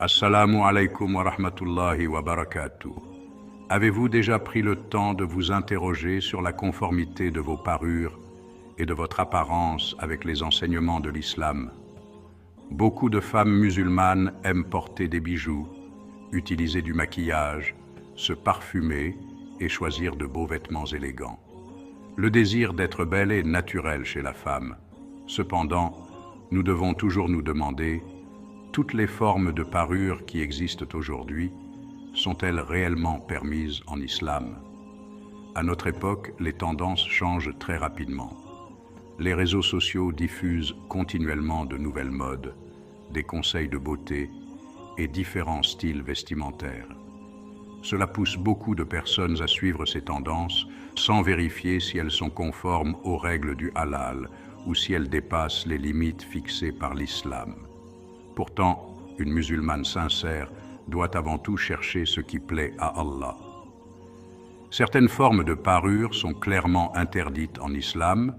Assalamu alaikum wa rahmatullahi wa barakatuh. Avez-vous déjà pris le temps de vous interroger sur la conformité de vos parures et de votre apparence avec les enseignements de l'islam? Beaucoup de femmes musulmanes aiment porter des bijoux, utiliser du maquillage, se parfumer et choisir de beaux vêtements élégants. Le désir d'être belle est naturel chez la femme. Cependant, nous devons toujours nous demander: toutes les formes de parure qui existent aujourd'hui sont-elles réellement permises en islam? À notre époque, les tendances changent très rapidement. Les réseaux sociaux diffusent continuellement de nouvelles modes, des conseils de beauté et différents styles vestimentaires. Cela pousse beaucoup de personnes à suivre ces tendances sans vérifier si elles sont conformes aux règles du halal ou si elles dépassent les limites fixées par l'islam. Pourtant, une musulmane sincère doit avant tout chercher ce qui plaît à Allah. Certaines formes de parure sont clairement interdites en islam,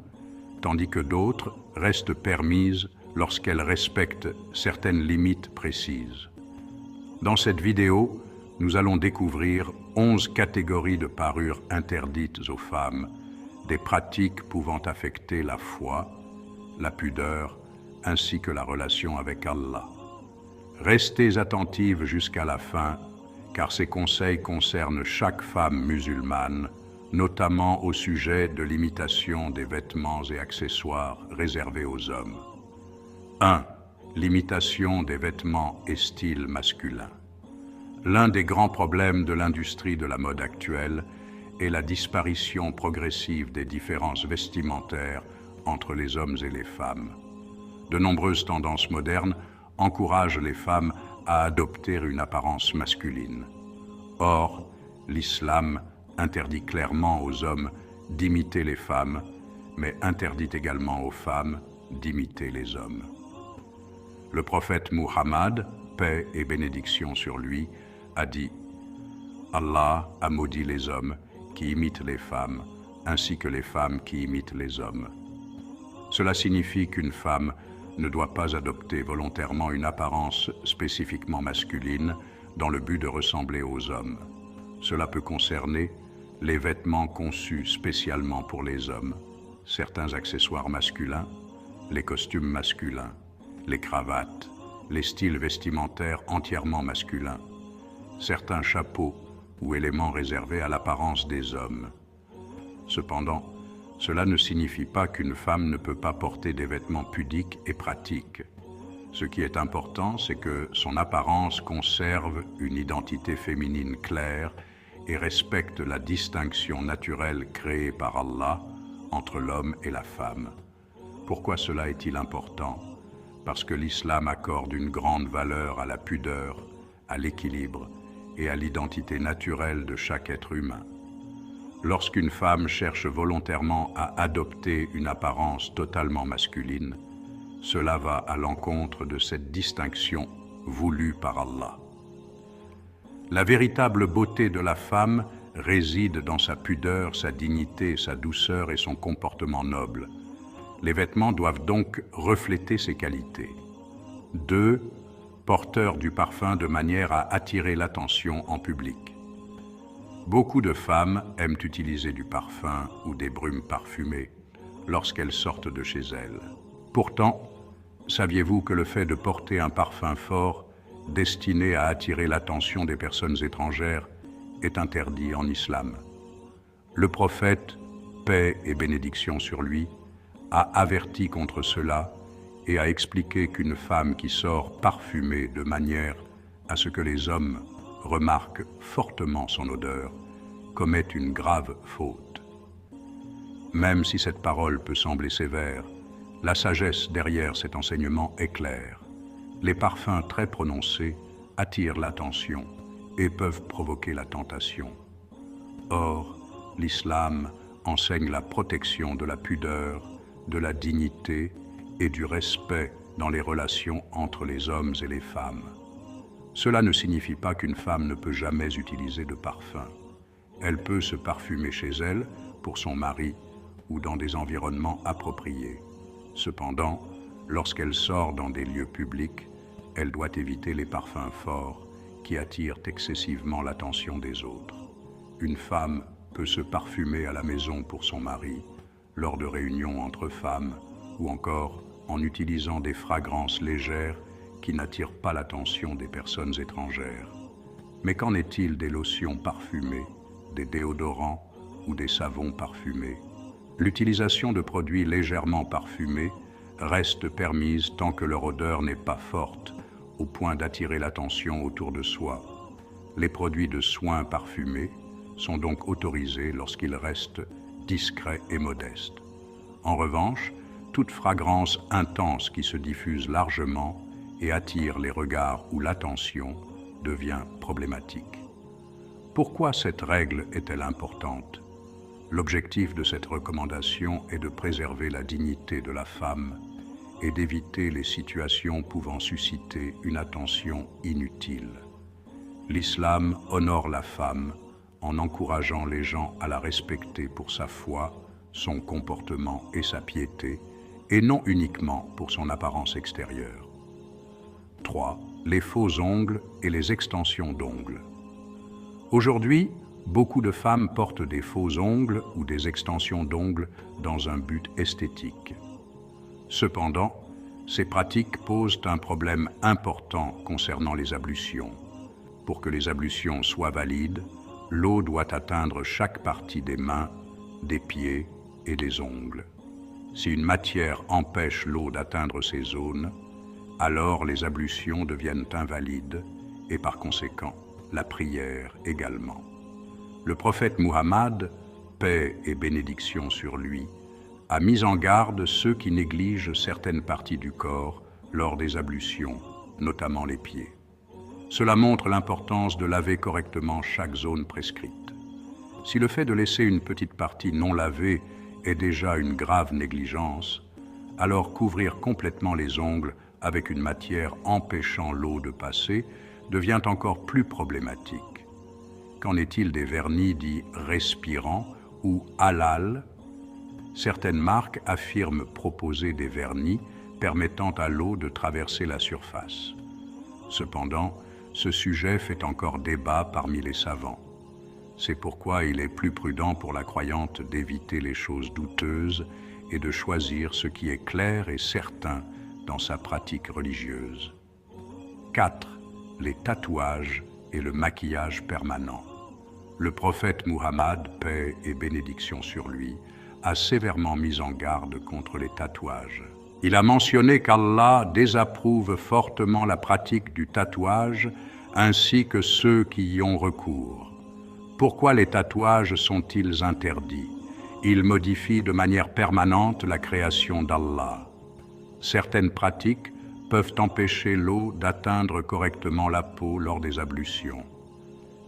tandis que d'autres restent permises lorsqu'elles respectent certaines limites précises. Dans cette vidéo, nous allons découvrir 11 catégories de parures interdites aux femmes, des pratiques pouvant affecter la foi, la pudeur, ainsi que la relation avec Allah. Restez attentives jusqu'à la fin, car ces conseils concernent chaque femme musulmane, notamment au sujet de l'imitation des vêtements et accessoires réservés aux hommes. 1. L'imitation des vêtements et styles masculins. L'un des grands problèmes de l'industrie de la mode actuelle est la disparition progressive des différences vestimentaires entre les hommes et les femmes. De nombreuses tendances modernes encouragent les femmes à adopter une apparence masculine. Or, l'islam interdit clairement aux hommes d'imiter les femmes, mais interdit également aux femmes d'imiter les hommes. Le prophète Muhammad, paix et bénédiction sur lui, a dit: Allah a maudit les hommes qui imitent les femmes, ainsi que les femmes qui imitent les hommes. Cela signifie qu'une femme ne doit pas adopter volontairement une apparence spécifiquement masculine dans le but de ressembler aux hommes. Cela peut concerner les vêtements conçus spécialement pour les hommes, certains accessoires masculins, les costumes masculins, les cravates, les styles vestimentaires entièrement masculins, certains chapeaux ou éléments réservés à l'apparence des hommes. Cependant, cela ne signifie pas qu'une femme ne peut pas porter des vêtements pudiques et pratiques. Ce qui est important, c'est que son apparence conserve une identité féminine claire et respecte la distinction naturelle créée par Allah entre l'homme et la femme. Pourquoi cela est-il important? Parce que l'islam accorde une grande valeur à la pudeur, à l'équilibre et à l'identité naturelle de chaque être humain. Lorsqu'une femme cherche volontairement à adopter une apparence totalement masculine, cela va à l'encontre de cette distinction voulue par Allah. La véritable beauté de la femme réside dans sa pudeur, sa dignité, sa douceur et son comportement noble. Les vêtements doivent donc refléter ces qualités. 2. Porteur du parfum de manière à attirer l'attention en public. Beaucoup de femmes aiment utiliser du parfum ou des brumes parfumées lorsqu'elles sortent de chez elles. Pourtant, saviez-vous que le fait de porter un parfum fort destiné à attirer l'attention des personnes étrangères est interdit en islam? Le prophète, paix et bénédiction sur lui, a averti contre cela et a expliqué qu'une femme qui sort parfumée de manière à ce que les hommes remarquent fortement son odeur commet une grave faute. Même si cette parole peut sembler sévère, la sagesse derrière cet enseignement est claire. Les parfums très prononcés attirent l'attention et peuvent provoquer la tentation. Or, l'islam enseigne la protection de la pudeur, de la dignité et du respect dans les relations entre les hommes et les femmes. Cela ne signifie pas qu'une femme ne peut jamais utiliser de parfum. Elle peut se parfumer chez elle, pour son mari ou dans des environnements appropriés. Cependant, lorsqu'elle sort dans des lieux publics, elle doit éviter les parfums forts qui attirent excessivement l'attention des autres. Une femme peut se parfumer à la maison pour son mari, lors de réunions entre femmes, ou encore en utilisant des fragrances légères qui n'attirent pas l'attention des personnes étrangères. Mais qu'en est-il des lotions parfumées, des déodorants ou des savons parfumés? L'utilisation de produits légèrement parfumés reste permise tant que leur odeur n'est pas forte, au point d'attirer l'attention autour de soi. Les produits de soins parfumés sont donc autorisés lorsqu'ils restent discrets et modestes. En revanche, toute fragrance intense qui se diffuse largement et attire les regards ou l'attention devient problématique. Pourquoi cette règle est-elle importante? L'objectif de cette recommandation est de préserver la dignité de la femme et d'éviter les situations pouvant susciter une attention inutile. L'islam honore la femme en encourageant les gens à la respecter pour sa foi, son comportement et sa piété, et non uniquement pour son apparence extérieure. 3. Les faux ongles et les extensions d'ongles. Aujourd'hui, beaucoup de femmes portent des faux ongles ou des extensions d'ongles dans un but esthétique. Cependant, ces pratiques posent un problème important concernant les ablutions. Pour que les ablutions soient valides, l'eau doit atteindre chaque partie des mains, des pieds et des ongles. Si une matière empêche l'eau d'atteindre ces zones, alors les ablutions deviennent invalides et par conséquent la prière également. Le prophète Muhammad, paix et bénédiction sur lui, a mis en garde ceux qui négligent certaines parties du corps lors des ablutions, notamment les pieds. Cela montre l'importance de laver correctement chaque zone prescrite. Si le fait de laisser une petite partie non lavée est déjà une grave négligence, alors couvrir complètement les ongles avec une matière empêchant l'eau de passer devient encore plus problématique. Qu'en est-il des vernis dits respirants ou halal? Certaines marques affirment proposer des vernis permettant à l'eau de traverser la surface. Cependant, ce sujet fait encore débat parmi les savants. C'est pourquoi il est plus prudent pour la croyante d'éviter les choses douteuses et de choisir ce qui est clair et certain dans sa pratique religieuse. 4. Les tatouages et le maquillage permanent. Le prophète Muhammad, paix et bénédiction sur lui, a sévèrement mis en garde contre les tatouages. Il a mentionné qu'Allah désapprouve fortement la pratique du tatouage ainsi que ceux qui y ont recours. Pourquoi les tatouages sont-ils interdits? Ils modifient de manière permanente la création d'Allah. Certaines pratiques peuvent empêcher l'eau d'atteindre correctement la peau lors des ablutions.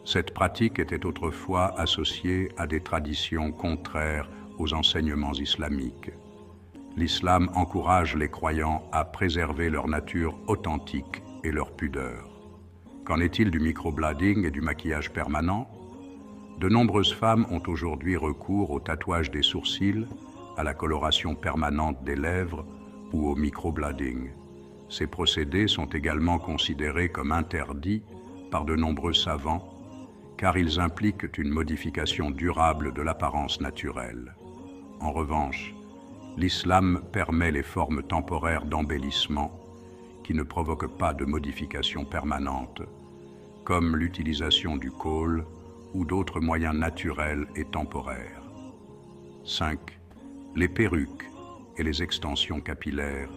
Cette pratique était autrefois associée à des traditions contraires aux enseignements islamiques. L'islam encourage les croyants à préserver leur nature authentique et leur pudeur. Qu'en est-il du microblading et du maquillage permanent? De nombreuses femmes ont aujourd'hui recours au tatouage des sourcils, à la coloration permanente des lèvres ou au microblading. Ces procédés sont également considérés comme interdits par de nombreux savants, car ils impliquent une modification durable de l'apparence naturelle. En revanche, l'islam permet les formes temporaires d'embellissement qui ne provoquent pas de modification permanente, comme l'utilisation du kohl ou d'autres moyens naturels et temporaires. 5. Les perruques et les extensions capillaires.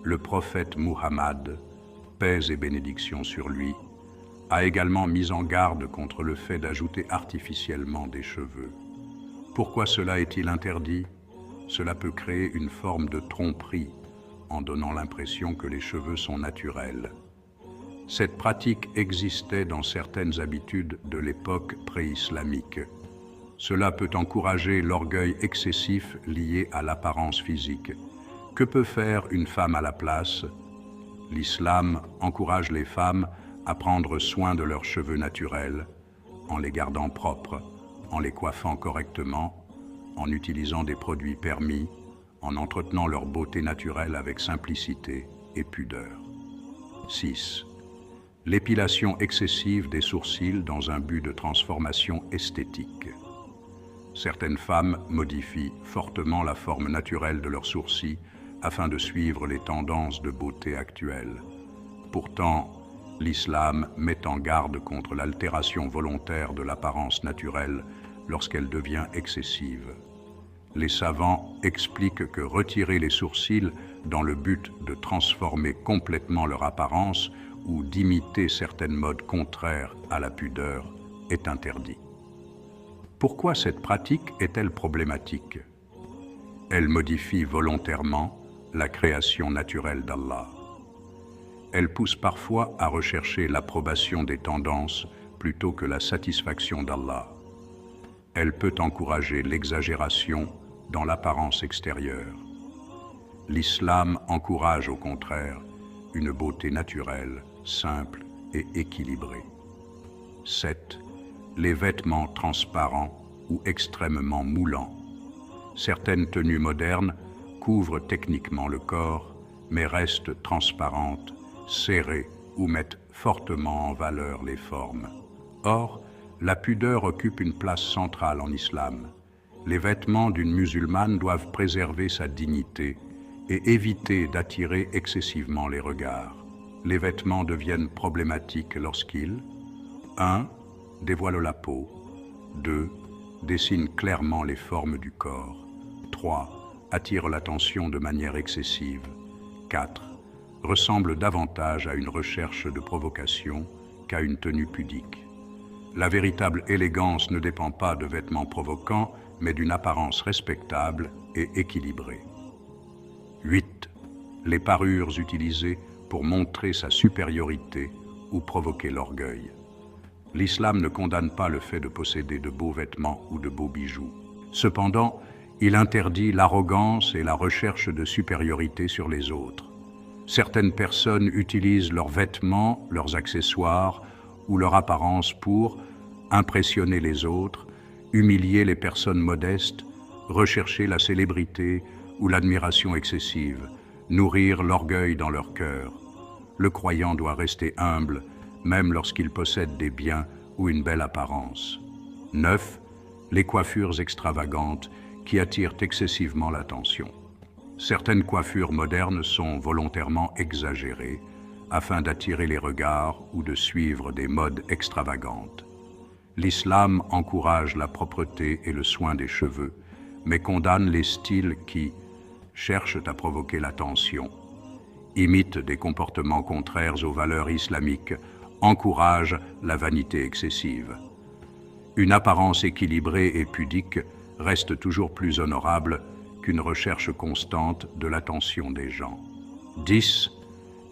Le prophète Muhammad, paix et bénédiction sur lui, a également mis en garde contre le fait d'ajouter artificiellement des cheveux. Pourquoi cela est-il interdit? Cela peut créer une forme de tromperie en donnant l'impression que les cheveux sont naturels. Cette pratique existait dans certaines habitudes de l'époque pré-islamique. Cela peut encourager l'orgueil excessif lié à l'apparence physique. Que peut faire une femme à la place? L'islam encourage les femmes à prendre soin de leurs cheveux naturels, en les gardant propres, en les coiffant correctement, en utilisant des produits permis, en entretenant leur beauté naturelle avec simplicité et pudeur. 6. L'épilation excessive des sourcils dans un but de transformation esthétique. Certaines femmes modifient fortement la forme naturelle de leurs sourcils afin de suivre les tendances de beauté actuelles. Pourtant, l'islam met en garde contre l'altération volontaire de l'apparence naturelle lorsqu'elle devient excessive. Les savants expliquent que retirer les sourcils dans le but de transformer complètement leur apparence ou d'imiter certaines modes contraires à la pudeur est interdit. Pourquoi cette pratique est-elle problématique? Elle modifie volontairement la création naturelle d'Allah. Elle pousse parfois à rechercher l'approbation des tendances plutôt que la satisfaction d'Allah. Elle peut encourager l'exagération dans l'apparence extérieure. L'islam encourage au contraire une beauté naturelle, simple et équilibrée. 7. Les vêtements transparents ou extrêmement moulants. Certaines tenues modernes couvrent techniquement le corps, mais restent transparentes, serrées ou mettent fortement en valeur les formes. Or, la pudeur occupe une place centrale en islam. Les vêtements d'une musulmane doivent préserver sa dignité et éviter d'attirer excessivement les regards. Les vêtements deviennent problématiques lorsqu'ils 1. Dévoilent la peau. 2. Dessinent clairement les formes du corps. 3. Attirent l'attention de manière excessive. 4. Ressemblent davantage à une recherche de provocation qu'à une tenue pudique. La véritable élégance ne dépend pas de vêtements provocants, mais d'une apparence respectable et équilibrée. 8. Les parures utilisées pour montrer sa supériorité ou provoquer l'orgueil. L'islam ne condamne pas le fait de posséder de beaux vêtements ou de beaux bijoux. Cependant, il interdit l'arrogance et la recherche de supériorité sur les autres. Certaines personnes utilisent leurs vêtements, leurs accessoires ou leur apparence pour impressionner les autres, humilier les personnes modestes, rechercher la célébrité ou l'admiration excessive, nourrir l'orgueil dans leur cœur. Le croyant doit rester humble, même lorsqu'il possède des biens ou une belle apparence. 9. Les coiffures extravagantes qui attirent excessivement l'attention. Certaines coiffures modernes sont volontairement exagérées afin d'attirer les regards ou de suivre des modes extravagantes. L'islam encourage la propreté et le soin des cheveux, mais condamne les styles qui cherchent à provoquer l'attention, imitent des comportements contraires aux valeurs islamiques, encouragent la vanité excessive. Une apparence équilibrée et pudique reste toujours plus honorable qu'une recherche constante de l'attention des gens. 10.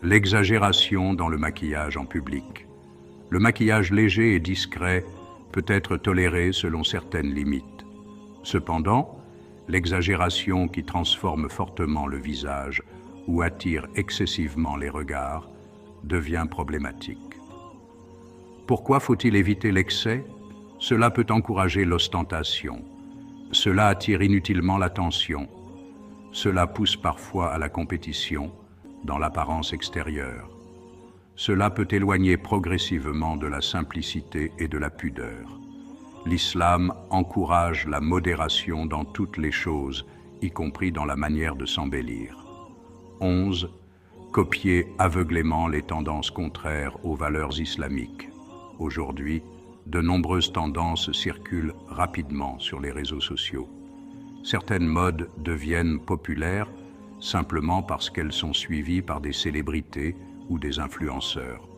L'exagération dans le maquillage en public. Le maquillage léger et discret peut être toléré selon certaines limites. Cependant, l'exagération qui transforme fortement le visage ou attire excessivement les regards devient problématique. Pourquoi faut-il éviter l'excès? Cela peut encourager l'ostentation. Cela attire inutilement l'attention. Cela pousse parfois à la compétition dans l'apparence extérieure. Cela peut éloigner progressivement de la simplicité et de la pudeur. L'islam encourage la modération dans toutes les choses, y compris dans la manière de s'embellir. 11. Copier aveuglément les tendances contraires aux valeurs islamiques. Aujourd'hui, de nombreuses tendances circulent rapidement sur les réseaux sociaux. Certaines modes deviennent populaires simplement parce qu'elles sont suivies par des célébrités ou des influenceurs.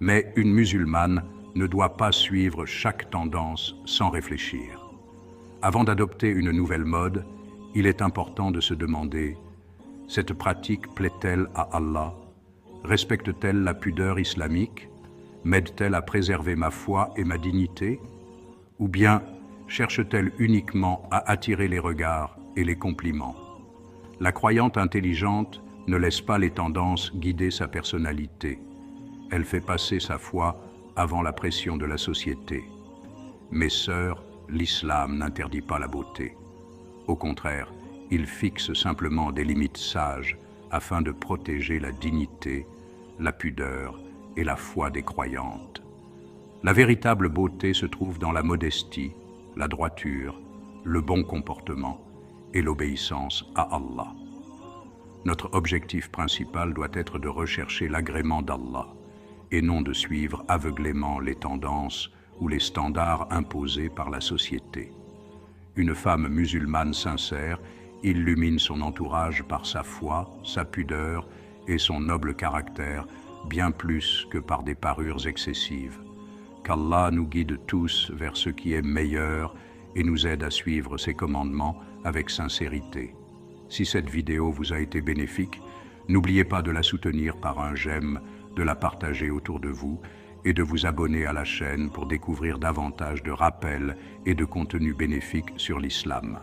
Mais une musulmane ne doit pas suivre chaque tendance sans réfléchir. Avant d'adopter une nouvelle mode, il est important de se demander: cette pratique plaît-elle à Allah? Respecte-t-elle la pudeur islamique? M'aide-t-elle à préserver ma foi et ma dignité? Ou bien cherche-t-elle uniquement à attirer les regards et les compliments? La croyante intelligente ne laisse pas les tendances guider sa personnalité. Elle fait passer sa foi avant la pression de la société. Mes sœurs, l'islam n'interdit pas la beauté. Au contraire, il fixe simplement des limites sages afin de protéger la dignité, la pudeur et la foi des croyantes. La véritable beauté se trouve dans la modestie, la droiture, le bon comportement et l'obéissance à Allah. Notre objectif principal doit être de rechercher l'agrément d'Allah et non de suivre aveuglément les tendances ou les standards imposés par la société. Une femme musulmane sincère illumine son entourage par sa foi, sa pudeur et son noble caractère, bien plus que par des parures excessives. Qu'Allah nous guide tous vers ce qui est meilleur et nous aide à suivre ses commandements avec sincérité. Si cette vidéo vous a été bénéfique, n'oubliez pas de la soutenir par un j'aime, de la partager autour de vous et de vous abonner à la chaîne pour découvrir davantage de rappels et de contenus bénéfiques sur l'islam.